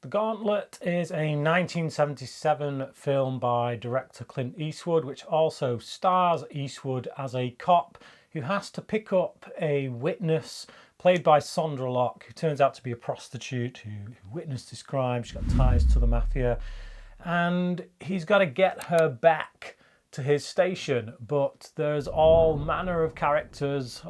Gauntlet is a 1977 film by director Clint Eastwood, which also stars Eastwood as a cop who has to pick up a witness played by Sondra Locke, who turns out to be a prostitute who witnessed this crime. She's got ties to the mafia, and he's got to get her back to his station, but there's all manner of characters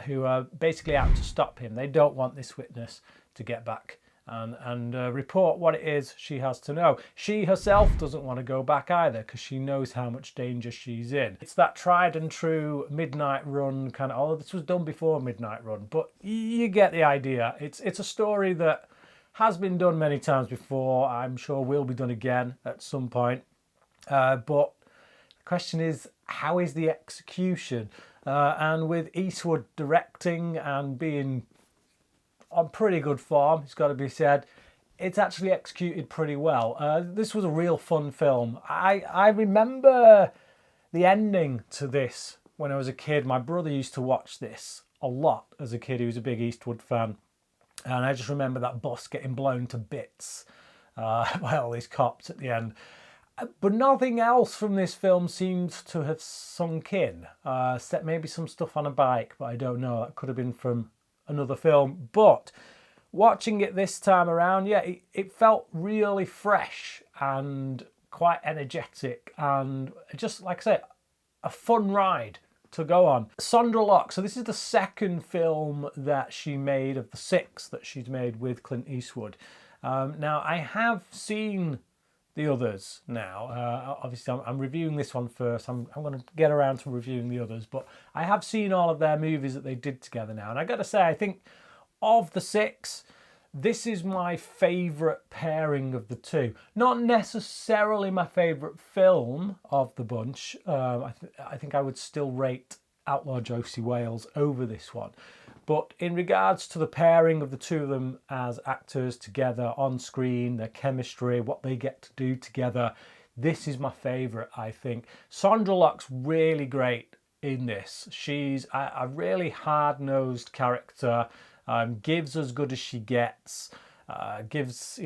who are basically out to stop him. They don't want this witness to get back and report what it is she has to know. She herself doesn't want to go back either because she knows how much danger she's in. It's that tried and true Midnight Run kind of, although this was done before Midnight Run, but you get the idea. It's a story that has been done many times before. I'm sure will be done again at some point. But the question is, how is the execution? And with Eastwood directing and being on pretty good form, it's got to be said, it's actually executed pretty well. This was a real fun film. I remember the ending to this when I was a kid. My brother used to watch this a lot as a kid. He was a big Eastwood fan. And I just remember that bus getting blown to bits by all these cops at the end. But nothing else from this film seems to have sunk in. Except maybe some stuff on a bike, but I don't know. That could have been from another film. But watching it this time around, yeah, it felt really fresh and quite energetic and just, like I say, a fun ride to go on. Sondra Locke, so this is the second film that she made of the 6 that she's made with Clint Eastwood. Now, I have seen the others now. Obviously, I'm reviewing this one first. I'm going to get around to reviewing the others, but I have seen all of their movies that they did together now. And I got to say, I think of the 6, this is my favourite pairing of the two. Not necessarily my favourite film of the bunch. I think I would still rate Outlaw Josie Wales over this one. But in regards to the pairing of the two of them as actors together on screen, their chemistry, what they get to do together, this is my favourite, I think. Sondra Locke's really great in this. She's a really hard-nosed character, gives as good as she gets, gives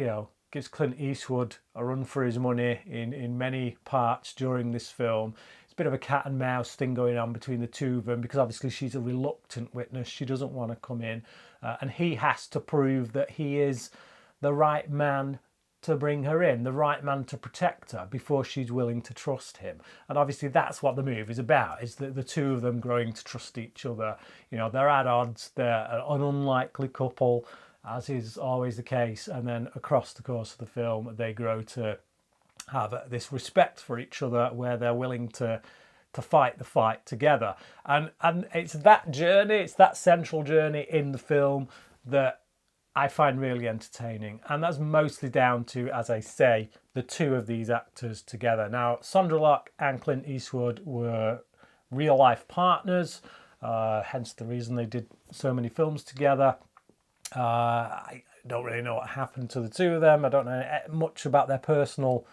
Clint Eastwood a run for his money in many parts during this film. Bit of a cat and mouse thing going on between the two of them because obviously she's a reluctant witness. She doesn't want to come in and he has to prove that he is the right man to bring her in, the right man to protect her before she's willing to trust him. And obviously that's what the movie is about, is the two of them growing to trust each other. You know, they're at odds, they're an unlikely couple, as is always the case, and then across the course of the film they grow to have this respect for each other where they're willing to fight the fight together. And it's that journey, it's that central journey in the film that I find really entertaining. And that's mostly down to, as I say, the two of these actors together. Now, Sondra Locke and Clint Eastwood were real-life partners, hence the reason they did so many films together. I don't really know what happened to the two of them. I don't know much about their personal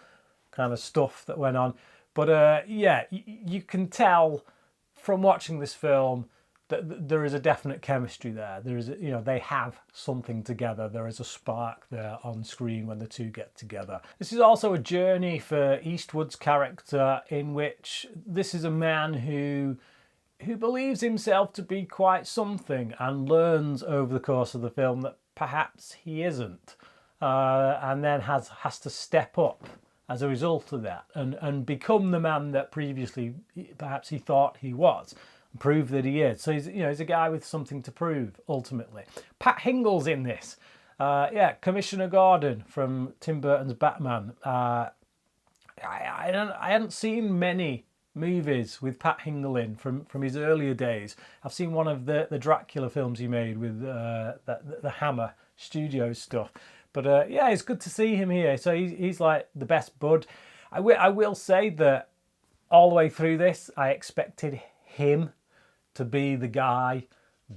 kind of stuff that went on, but yeah, you can tell from watching this film that there is a definite chemistry there. There is, they have something together. There is a spark there on screen when the two get together. This is also a journey for Eastwood's character in which this is a man who believes himself to be quite something and learns over the course of the film that perhaps he isn't, and then has to step up as a result of that and become the man that previously perhaps he thought he was and prove that he is. So he's a guy with something to prove ultimately. Pat Hingle's in this. Commissioner Gordon from Tim Burton's Batman. I hadn't seen many movies with Pat Hingle in from his earlier days. I've seen one of the Dracula films he made with the Hammer Studios stuff. But yeah, it's good to see him here. So he's like the best bud. I will say that all the way through this, I expected him to be the guy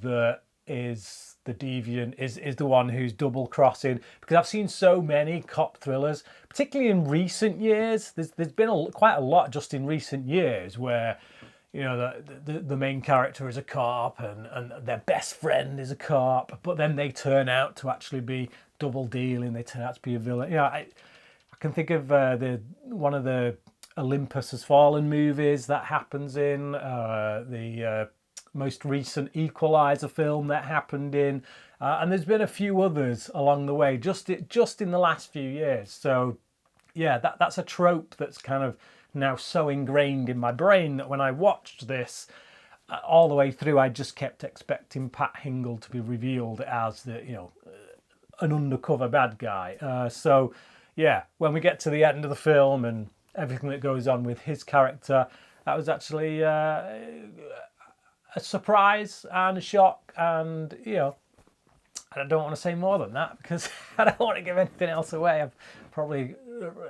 that is the deviant, is the one who's double crossing. Because I've seen so many cop thrillers, particularly in recent years. There's been quite a lot just in recent years where the main character is a cop and their best friend is a cop, but then they turn out to actually be double dealing, they turn out to be a villain. I can think of one of the Olympus Has Fallen movies that happens in, the most recent Equalizer film that happened in, and there's been a few others along the way, just in the last few years. So yeah, that's a trope that's kind of now so ingrained in my brain that when I watched this all the way through, I just kept expecting Pat Hingle to be revealed as an undercover bad guy. So yeah, when we get to the end of the film and everything that goes on with his character, that was actually a surprise and a shock, and I don't want to say more than that because I don't want to give anything else away. I've probably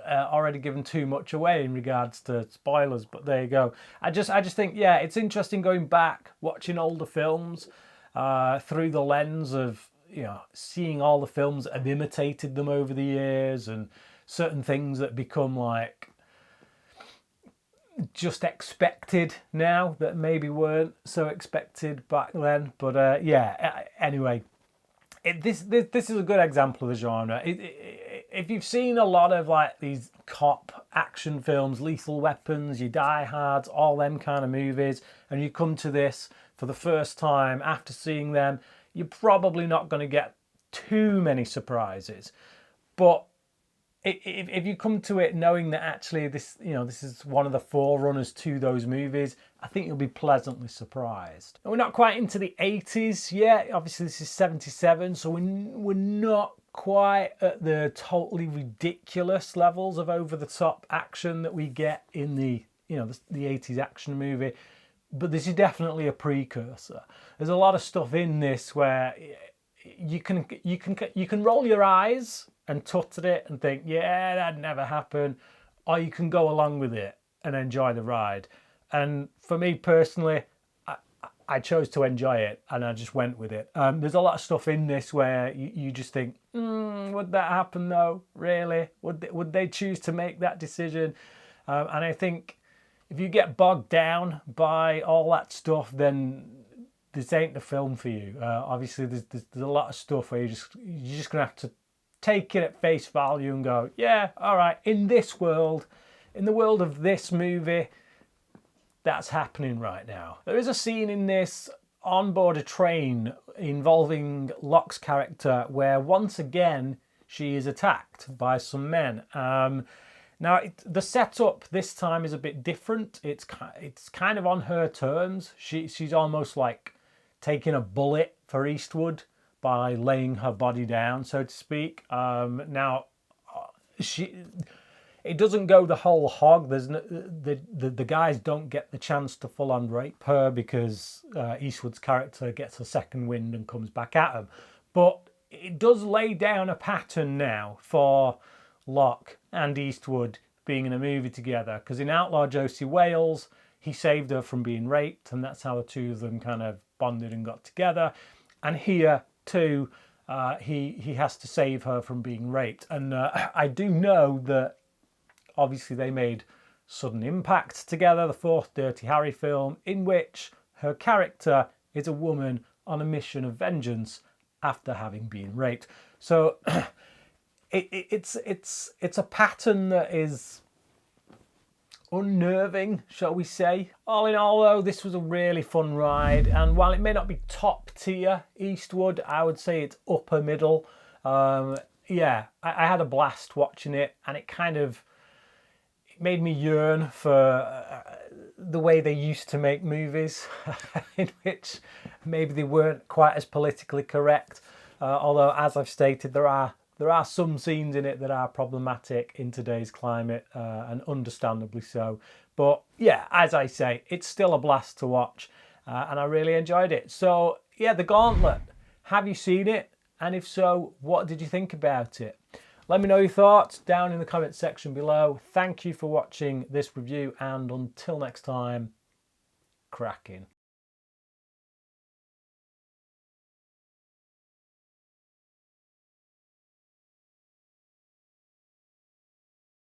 already given too much away in regards to spoilers, but there you go. I just think, yeah, it's interesting going back, watching older films through the lens of seeing all the films that have imitated them over the years, and certain things that become like just expected now that maybe weren't so expected back then. But yeah, anyway, this is a good example of the genre. If you've seen a lot of like these cop action films, Lethal Weapons, your Die Hards, all them kind of movies, and you come to this for the first time after seeing them, you're probably not going to get too many surprises. But if you come to it knowing that actually this is one of the forerunners to those movies, I think you'll be pleasantly surprised. And we're not quite into the 80s yet. Obviously, this is 77, so we're not quite at the totally ridiculous levels of over-the-top action that we get in the 80s action movie. But this is definitely a precursor. There's a lot of stuff in this where you can roll your eyes and tut at it and think, yeah, that'd never happen, or you can go along with it and enjoy the ride. And for me personally, I chose to enjoy it, and I just went with it. There's a lot of stuff in this where you just think, would that happen though? Really? Would they choose to make that decision? And I think if you get bogged down by all that stuff, then this ain't the film for you. Obviously, there's a lot of stuff where you're just gonna have to take it at face value and go, yeah, all right, in this world, in the world of this movie, that's happening right now. There is a scene in this on board a train involving Locke's character where once again she is attacked by some men. Now, the setup this time is a bit different. It's kind of on her terms. She's almost like taking a bullet for Eastwood by laying her body down, so to speak. Now, it doesn't go the whole hog. There's the guys don't get the chance to full on rape her because Eastwood's character gets a second wind and comes back at him. But it does lay down a pattern now for Locke and Eastwood being in a movie together, because in Outlaw Josie Wales, he saved her from being raped, and that's how the two of them kind of bonded and got together. And here too, he has to save her from being raped. And I do know that obviously they made Sudden Impact together, the fourth Dirty Harry film, in which her character is a woman on a mission of vengeance after having been raped. So it's a pattern that is unnerving, shall we say. All in all, though, this was a really fun ride, and while it may not be top tier Eastwood, I would say it's upper middle. Yeah, I had a blast watching it, and it made me yearn for the way they used to make movies, in which maybe they weren't quite as politically correct. Although, as I've stated, there are some scenes in it that are problematic in today's climate, and understandably so. But yeah, as I say, it's still a blast to watch, and I really enjoyed it. So yeah, The Gauntlet. Have you seen it? And if so, what did you think about it? Let me know your thoughts down in the comment section below. Thank you for watching this review, and until next time, cracking.